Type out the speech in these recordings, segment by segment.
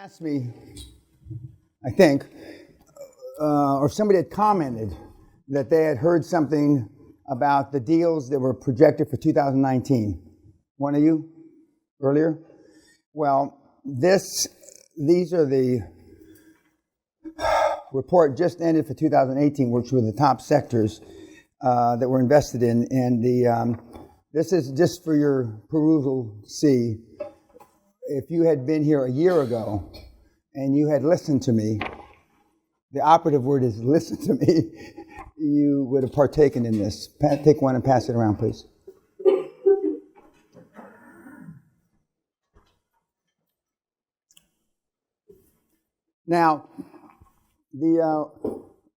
asked me, I think, or somebody had commented that they had heard something about the deals that were projected for 2019. One of you earlier? Well, these are the report just ended for 2018, which were the top sectors that were invested in, and this is just for your perusal to see. If you had been here a year ago and you had listened to me, the operative word is listen to me, you would have partaken in this. Take one and pass it around, please. Now,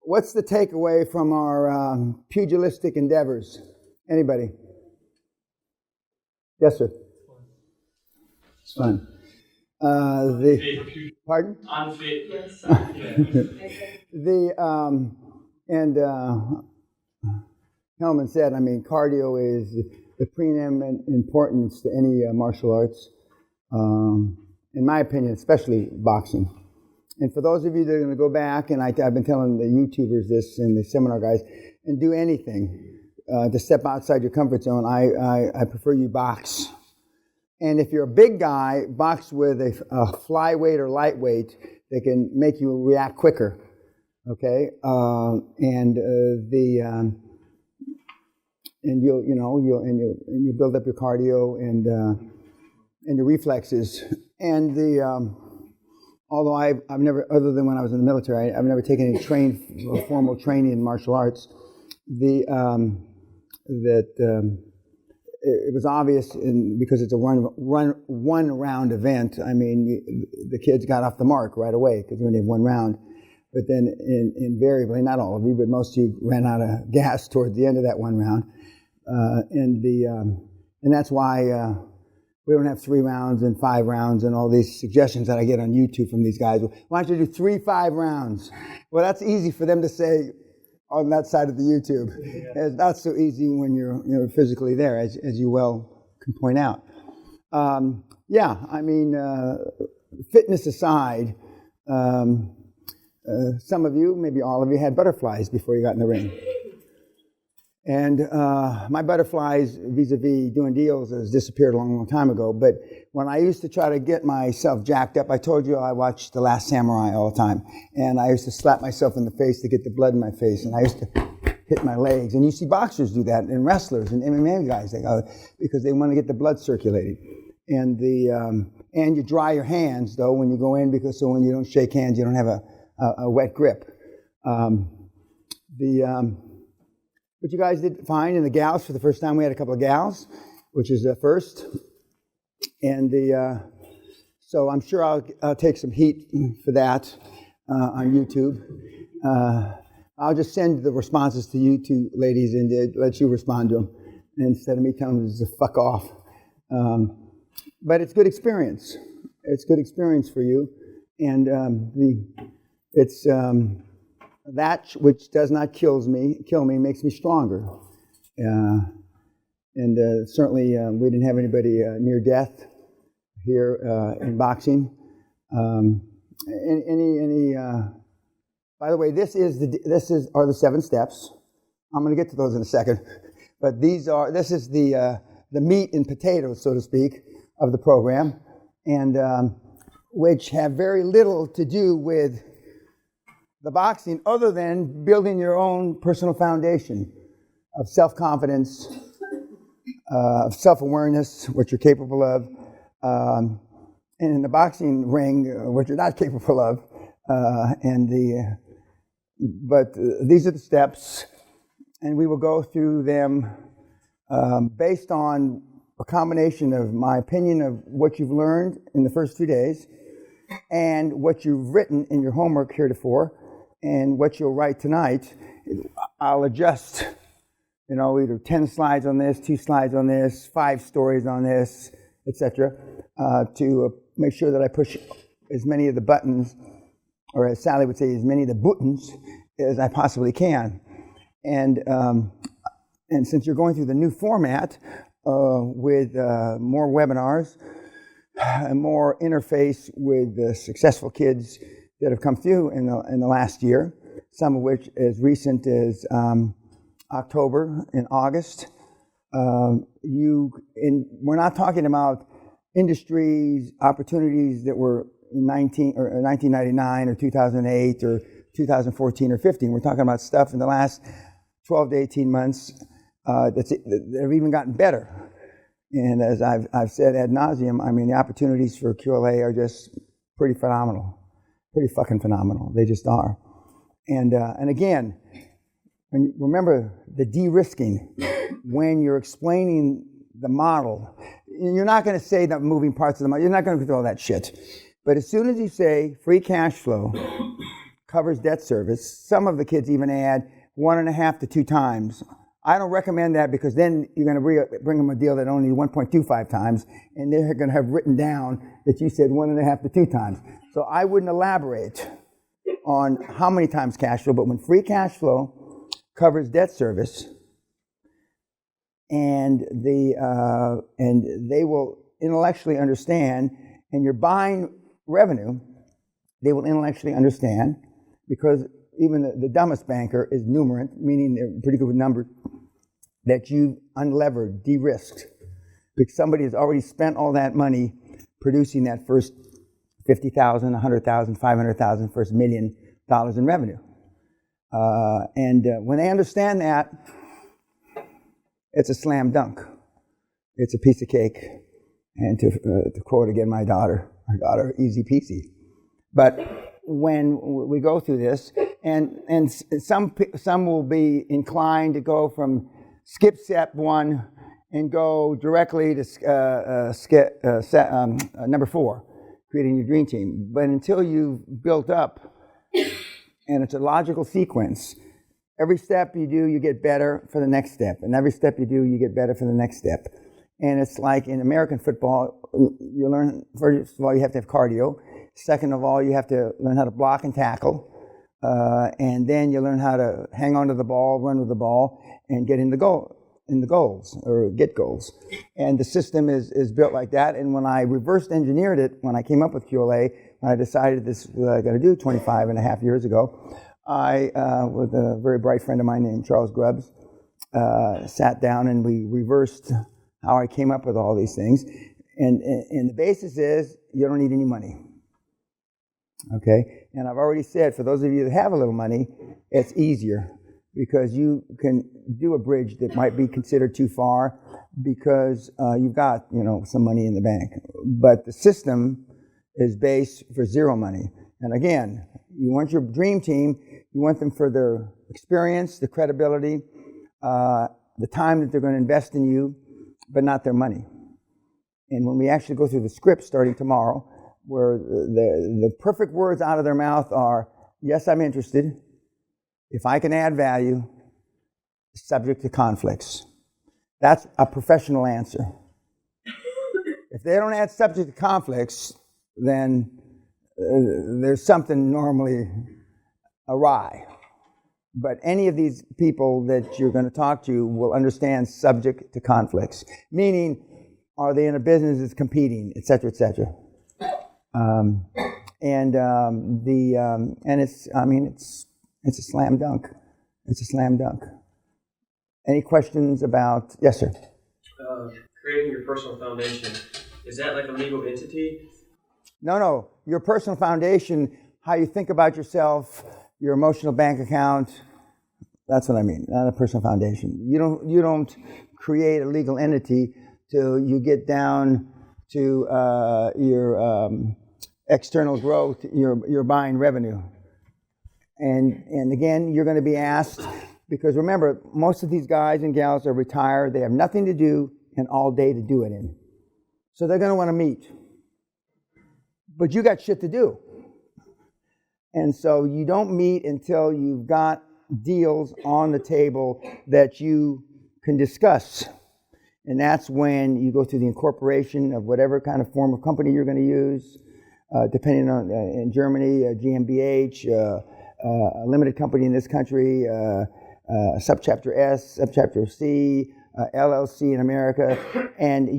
what's the takeaway from our pugilistic endeavors? Anybody? Yes, sir. It's fun. Pardon? Unfit. Yes. Hellman said, cardio is the preeminent importance to any martial arts. In my opinion, especially boxing. And for those of you that are going to go back, and I've been telling the YouTubers this and the seminar guys, and do anything to step outside your comfort zone, I prefer you box. And if you're a big guy, box with a flyweight or lightweight that can make you react quicker, okay? And you'll build up your cardio and your reflexes. And although I've never, other than when I was in the military, I've never taken any formal training in martial arts. It was obvious because it's a one round event. The kids got off the mark right away because we only have one round. But then invariably, not all of you, but most of you ran out of gas toward the end of that one round. And that's why we don't have 3 rounds and 5 rounds and all these suggestions that I get on YouTube from these guys. Why don't you do 3 5-rounds? Well, that's easy for them to say on that side of the YouTube. Yeah. It's not so easy when you're physically there, as you well can point out. Fitness aside, some of you, maybe all of you, had butterflies before you got in the ring. And my butterflies vis-a-vis doing deals has disappeared a long, long time ago. But when I used to try to get myself jacked up, I told you I watched The Last Samurai all the time. And I used to slap myself in the face to get the blood in my face. And I used to hit my legs. And you see boxers do that, and wrestlers and MMA guys, because they want to get the blood circulating. And and you dry your hands, though, when you go in, because so when you don't shake hands, you don't have a wet grip. But you guys did fine in the gals. For the first time, we had a couple of gals, which is a first. And so I'm sure I'll take some heat for that on YouTube. I'll just send the responses to you two ladies and let you respond to them instead of me telling them to fuck off. But it's good experience. It's good experience for you. And that which does not kill me makes me stronger. Certainly we didn't have anybody near death here in boxing. By the way, this are the 7 steps. I'm going to get to those in a second, but this is the meat and potatoes, so to speak, of the program, and which have very little to do with the boxing, other than building your own personal foundation of self-confidence, of self-awareness, what you're capable of, and in the boxing ring, what you're not capable of. But these are the steps, and we will go through them based on a combination of my opinion of what you've learned in the first 2 days and what you've written in your homework heretofore. And what you'll write tonight, I'll adjust, either 10 slides on this, 2 slides on this, 5 stories on this, etc., to make sure that I push as many of the buttons, or as Sally would say, as many of the buttons as I possibly can. And since you're going through the new format with more webinars, more interface with the successful kids that have come through in the last year, some of which as recent as October and August. We're not talking about industries, opportunities that were in 1999 or 2008 or 2014 or 15. We're talking about stuff in the last 12 to 18 months that have even gotten better. And as I've said ad nauseum, I mean, the opportunities for QLA are just pretty phenomenal, pretty fucking phenomenal. They just are. And again, remember the de-risking when you're explaining the model. You're not going to say the moving parts of the model. You're not going to go through all that shit. But as soon as you say free cash flow covers debt service, some of the kids even add 1.5 to 2 times. I don't recommend that because then you're going to bring them a deal that only 1.25 times, and they're going to have written down that you said 1.5 to 2 times. So I wouldn't elaborate on how many times cash flow, but when free cash flow covers debt service, and they will intellectually understand, and you're buying revenue, they will intellectually understand, because even the dumbest banker is numerate, meaning they're pretty good with numbers, that you unlevered, de-risked, because somebody has already spent all that money producing that first 50,000, 100,000, 500,000, first $1 million in revenue. When they understand that, it's a slam dunk. It's a piece of cake. And to quote again my daughter, easy peasy. But when we go through this, and some will be inclined to go from skip step 1 and go directly to number 4, creating your dream team. But until you've built up, and it's a logical sequence, every step you do, you get better for the next step. And every step you do, you get better for the next step. And it's like in American football, you learn, first of all, you have to have cardio. Second of all, you have to learn how to block and tackle. And then you learn how to hang on to the ball, run with the ball, and get in the goals, or get goals. And the system is built like that. And when I reverse engineered it, when I came up with QLA, when I decided this was what I got to do 25 and a half years ago, I, with a very bright friend of mine named Charles Grubbs, sat down and we reversed how I came up with all these things. And the basis is you don't need any money. Okay? And I've already said, for those of you that have a little money, it's easier because you can do a bridge that might be considered too far because you've got, some money in the bank. But the system is based for zero money. And again, you want your dream team, you want them for their experience, the credibility, the time that they're going to invest in you, but not their money. And when we actually go through the script starting tomorrow, where the perfect words out of their mouth are, yes, I'm interested, if I can add value, subject to conflicts. That's a professional answer. If they don't add subject to conflicts, then there's something normally awry. But any of these people that you're going to talk to will understand subject to conflicts, meaning are they in a business that's competing, et cetera, et cetera. It's a slam dunk. It's a slam dunk. Any questions about? Yes, sir. Creating your personal foundation, is that like a legal entity? No. Your personal foundation, how you think about yourself, your emotional bank account. That's what I mean. Not a personal foundation. You don't create a legal entity till you get down to your external growth. You're buying revenue, and again, you're going to be asked, because remember, most of these guys and gals are retired. They have nothing to do and all day to do it in, so they're going to want to meet. But you got shit to do. And so you don't meet until you've got deals on the table that you can discuss. And that's when you go through the incorporation of whatever kind of form of company you're going to use, depending on, in Germany, GmbH, a limited company in this country, subchapter S, subchapter C, LLC in America. And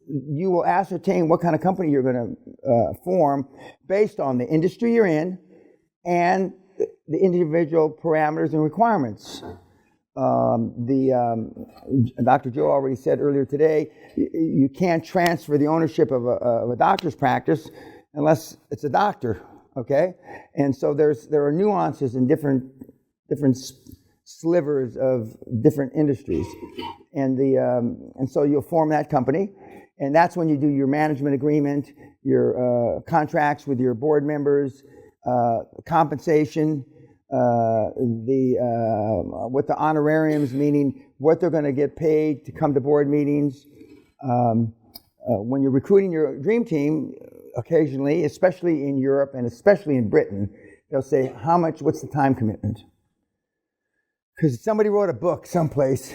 you will ascertain what kind of company you're going to form based on the industry you're in and the individual parameters and requirements. Dr. Joe already said earlier today, you can't transfer the ownership of a doctor's practice unless it's a doctor, okay? And so there are nuances in different slivers of different industries. And so you'll form that company, and that's when you do your management agreement, your contracts with your board members, compensation, what the honorariums, meaning what they're going to get paid to come to board meetings. When you're recruiting your dream team, occasionally, especially in Europe and especially in Britain, they'll say, what's the time commitment? Because somebody wrote a book someplace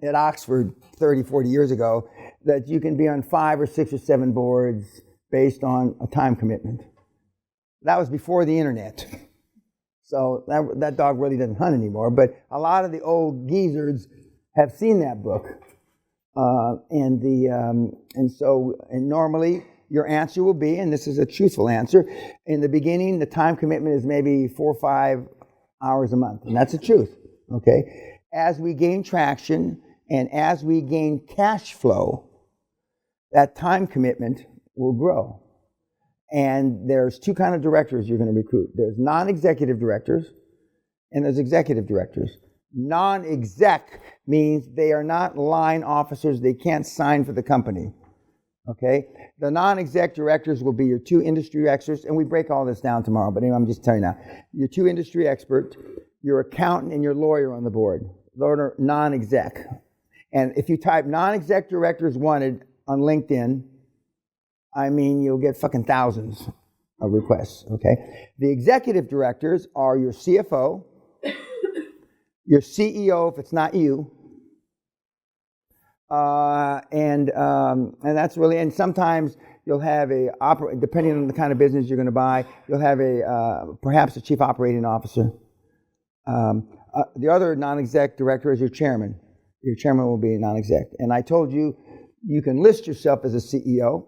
at Oxford 30, 40 years ago that you can be on 5 or 6 or 7 boards based on a time commitment. That was before the internet. So that dog really doesn't hunt anymore. But a lot of the old geezers have seen that book. And normally your answer will be, and this is a truthful answer, in the beginning the time commitment is maybe 4 or 5 hours a month. And that's the truth. Okay, as we gain traction and as we gain cash flow, that time commitment will grow. And there's 2 kinds of directors you're going to recruit. There's non-executive directors and there's executive directors. Non-exec means they are not line officers. They can't sign for the company. Okay, the non-exec directors will be your 2 industry experts, and we break all this down tomorrow, but anyway, I'm just telling you now. Your 2 industry experts, your accountant, and your lawyer on the board. Those are non-exec. And if you type non-exec directors wanted on LinkedIn, I mean, you'll get fucking thousands of requests, okay? The executive directors are your CFO, your CEO if it's not you, and that's really, and sometimes you'll have depending on the kind of business you're going to buy, you'll have perhaps a chief operating officer. The other non-exec director is your chairman. Your chairman will be a non-exec. And I told you, you can list yourself as a CEO,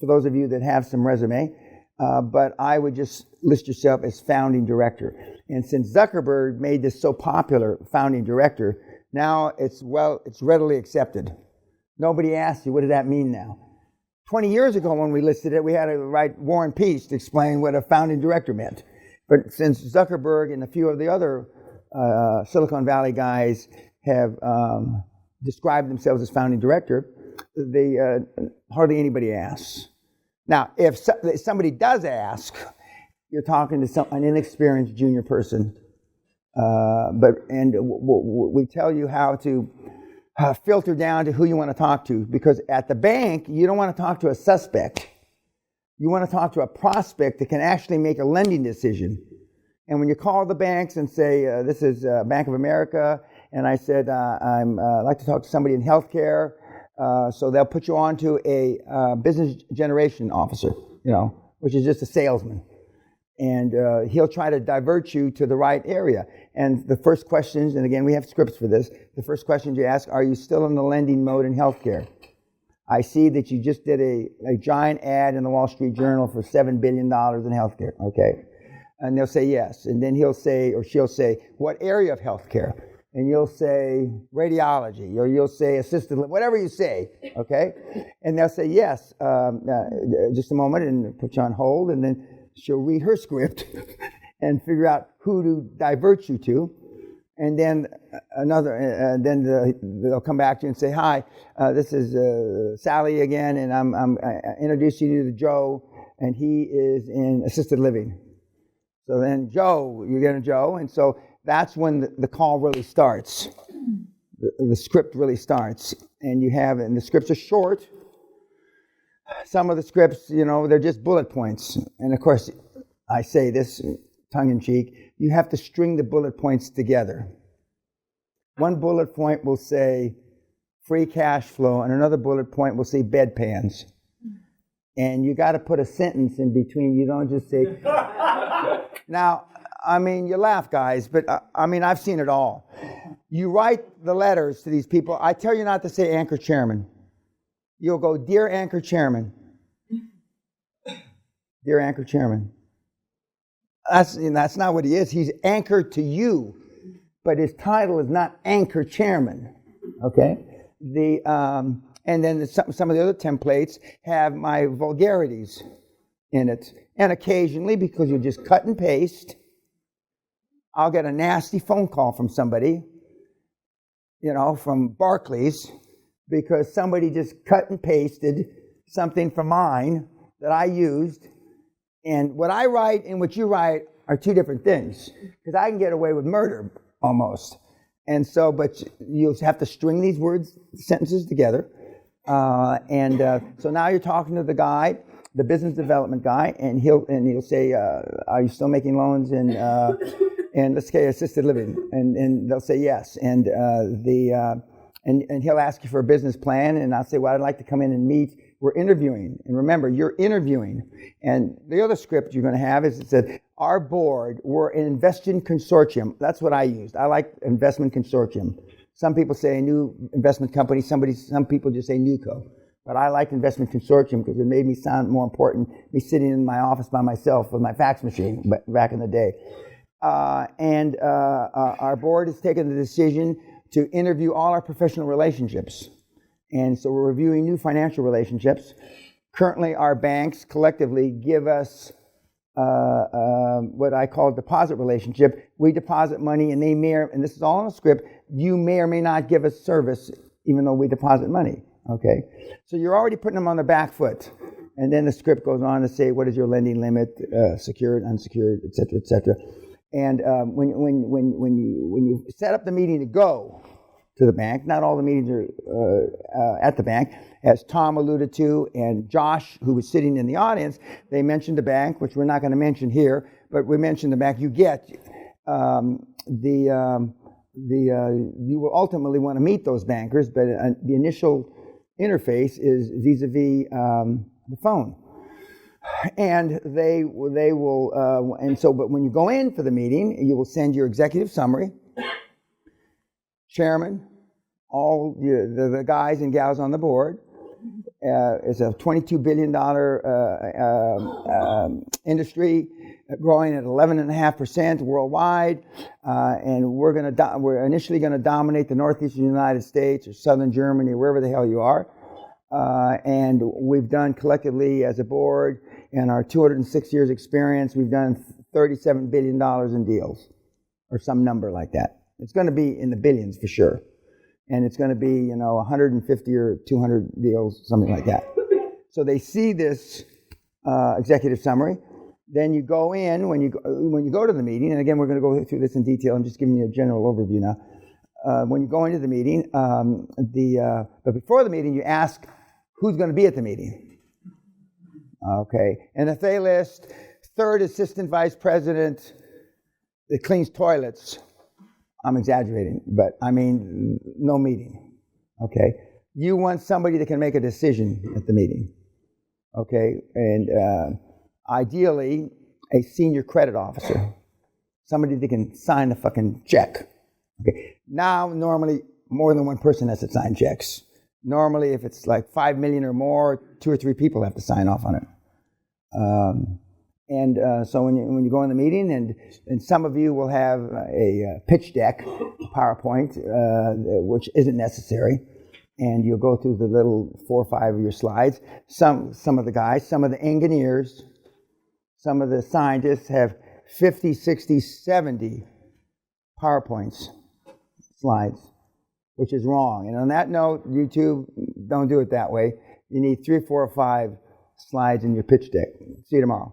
for those of you that have some resume, but I would just list yourself as founding director. And since Zuckerberg made this so popular, founding director, now it's readily accepted. Nobody asks you, what does that mean now? 20 years ago when we listed it, we had to write War and Peace to explain what a founding director meant. But since Zuckerberg and a few of the other Silicon Valley guys have described themselves as founding director, they hardly anybody asks. Now, if somebody does ask, you're talking to an inexperienced junior person. We tell you how to filter down to who you want to talk to, because at the bank, you don't want to talk to a suspect. You want to talk to a prospect that can actually make a lending decision. And when you call the banks and say, this is Bank of America, and I said, I'd like to talk to somebody in healthcare, so they'll put you on to a business generation officer, which is just a salesman. And he'll try to divert you to the right area. And the first questions, and again, we have scripts for this, the first questions you ask, are you still in the lending mode in healthcare? I see that you just did a giant ad in the Wall Street Journal for $7 billion in healthcare, okay? And they'll say yes. And then he'll say, or she'll say, what area of healthcare? And you'll say radiology, or you'll say assisted living, whatever you say, okay? And they'll say yes, just a moment, and put you on hold, and then she'll read her script and figure out who to divert you to. And then they'll come back to you and say, hi, this is Sally again, and I'm introducing you to Joe, and he is in assisted living. So then Joe, you get a Joe, and so that's when the call really starts. The script really starts, and the scripts are short. Some of the scripts, they're just bullet points. And of course, I say this tongue-in-cheek, you have to string the bullet points together. One bullet point will say free cash flow, and another bullet point will say bedpans. And you got to put a sentence in between. You don't just say... Now, you laugh, guys, but I've seen it all. You write the letters to these people. I tell you not to say anchor chairman. you'll go, Dear Anchor Chairman. Dear Anchor Chairman. That's not what he is. He's anchored to you, but his title is not Anchor Chairman. Okay? And then some of the other templates have my vulgarities in it. And occasionally, because you just cut and paste, I'll get a nasty phone call from somebody, from Barclays, because somebody just cut and pasted something from mine that I used. And what I write and what you write are two different things, because I can get away with murder almost. And so, but you'll have to string these sentences together. So now you're talking to the guy, the business development guy, and he'll say, "Are you still making loans in let's say assisted living?" And they'll say yes. And he'll ask you for a business plan, and I'll say, "Well, I'd like to come in and meet." We're interviewing, and remember, you're interviewing. And the other script you're going to have is it said, "Our board, we're an investment consortium." That's what I used. I like investment consortium. Some people say a new investment company. Some people just say NewCo. But I liked investment consortium because it made me sound more important. Me sitting in my office by myself with my fax machine back in the day. Our board has taken the decision to interview all our professional relationships. And so we're reviewing new financial relationships. Currently, our banks collectively give us what I call deposit relationship. We deposit money, and and this is all in the script, you may or may not give us service, even though we deposit money, okay? So you're already putting them on the back foot. And then the script goes on to say, what is your lending limit, secured, unsecured, et cetera, et cetera. And when you set up the meeting to go to the bank, not all the meetings are at the bank, as Tom alluded to, and Josh, who was sitting in the audience, they mentioned the bank, which we're not going to mention here, but we mentioned the bank. You get you will ultimately want to meet those bankers, but the initial interface is vis-a-vis the phone. And they will, but when you go in for the meeting, you will send your executive summary, chairman, all the guys and gals on the board. It's a $22 billion industry, growing at 11.5% worldwide, and we're initially going to dominate the northeastern United States or southern Germany, wherever the hell you are. And we've done collectively as a board, in our 206 years experience, we've done $37 billion in deals, or some number like that. It's going to be in the billions for sure. And it's going to be, 150 or 200 deals, something like that. So they see this executive summary. Then you go in, when you go to the meeting, and again, we're going to go through this in detail. I'm just giving you a general overview now. When you go into the meeting, but before the meeting, you ask who's going to be at the meeting. Okay. And if they list third assistant vice president that cleans toilets, I'm exaggerating, but I mean, no meeting, okay? You want somebody that can make a decision at the meeting, okay? And ideally, a senior credit officer, somebody that can sign the fucking check, okay? Now, normally, more than one person has to sign checks. Normally, if it's like 5 million or more, 2 or 3 people have to sign off on it. So when you go in the meeting, and some of you will have a pitch deck, PowerPoint, which isn't necessary, and you'll go through the little 4 or 5 of your slides. Some of the guys, some of the engineers, some of the scientists have 50, 60, 70 PowerPoints slides, which is wrong. And on that note, YouTube, don't do it that way. You need 3, 4, or 5 slides in your pitch deck. See you tomorrow.